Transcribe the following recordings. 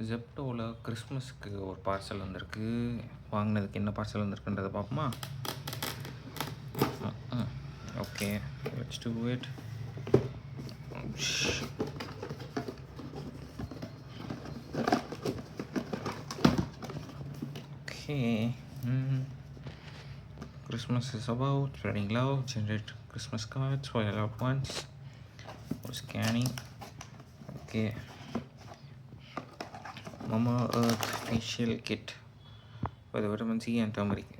ஜெப்டோவில் கிறிஸ்மஸ்க்கு ஒரு பார்சல் வந்திருக்கு. வாங்கினதுக்கு என்ன பார்சல் வந்திருக்குன்றதை பார்ப்போமா? Okay, let's do it. Okay, Christmas is about spreading love, generate Christmas cards for your loved ones. Or scanning. Okay. Mama Earth facial kit for the vitamin C and turmeric.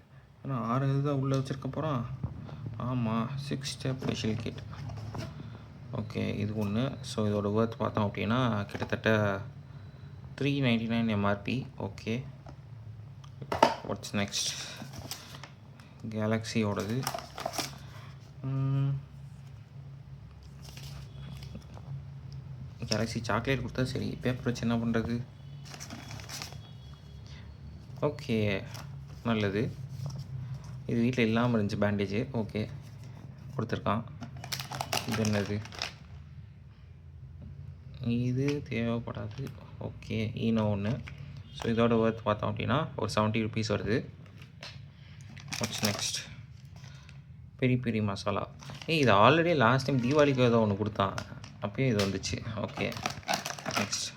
ஆனால் 6 இதுதான் உள்ளே வச்சுருக்க போகிறான். ஆமாம், 6 step facial kit. Okay, இது ஒன்று. So இதோட worth பார்த்தோம் அப்படின்னா கிட்டத்தட்ட 399 MRP. Okay, what's next? கேலக்ஸியோடது. கேலக்ஸி சாக்லேட் கொடுத்தா சரி, பேப்பர் வச்சு என்ன பண்ணுறது? ஓகே, நல்லது. இது வீட்டில் இல்லாமல் இருந்துச்சு பேண்டேஜு. ஓகே, கொடுத்துருக்கான். இது என்னது? இது தேவைப்படாது. ஓகே, ஈனோ ஒன்று. ஸோ இதோட ஒர்த் பார்த்தோம் அப்படின்னா ஒரு 70 rupees வருது. What's next? Peri peri masala. இது ஆல்ரெடி லாஸ்ட் டைம் தீபாவளிக்கு ஏதோ ஒன்று கொடுத்தான், அப்போயே இது வந்துச்சு. ஓகே, நெக்ஸ்ட்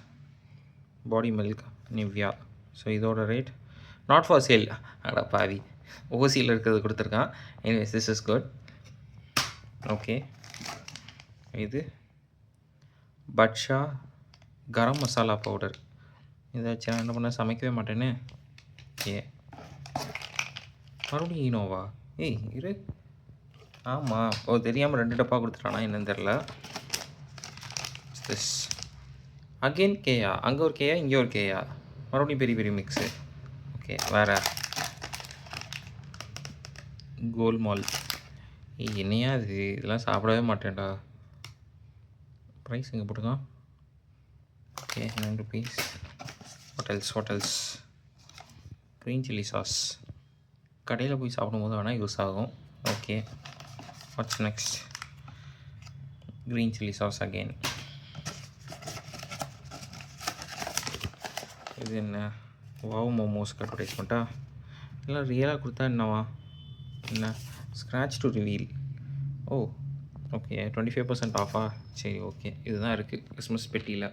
பாடி மில்க் நிவ்யா. ஸோ இதோட ரேட் நாட் ஃபார் சேல். அடா பாவி, ஓசியில் இருக்கிறது கொடுத்துருக்கான். Anyways, this is good. Okay, இது பட்ஷா கரம் மசாலா பவுடர். இதாச்சும் நான் என்ன பண்ண, சமைக்கவே மாட்டேன்னு. ஓகே, மறுபடியும் ஈனோவா? இரு. ஆமாம், தெரியாமல் 2 டப்பா கொடுத்துட்டானா என்னன்னு தெரில. திஸ் அகெயின் கேயா. அங்கே ஒரு கேயா, இங்கே ஒரு கேயா. மறுபடியும் பெரிய பெரிய மிக்ஸு. ஓகே, வேறு கோல்மால். என்னையா இது? இதெல்லாம் சாப்பிடவே மாட்டேன்டா. ப்ரைஸ் எங்கே போட்டுக்கான்? Okay, 9 rupees. Hotels green chilli sauce. கடையில் போய் சாப்பிடும்போது வேணால் யூஸ் ஆகும். Okay, what's next? Green chilli sauce again. இது என்ன? வாவ் மோமோஸ்க்கு அட்வர்டைஸ்மெண்ட்டா? இல்லை ரியலாக கொடுத்தா என்னவா? என்ன? Scratch to reveal. Oh okay, 25% ஆஃபா? சரி, ஓகே. இதுதான் இருக்குது கிறிஸ்மஸ் பெட்டியில்.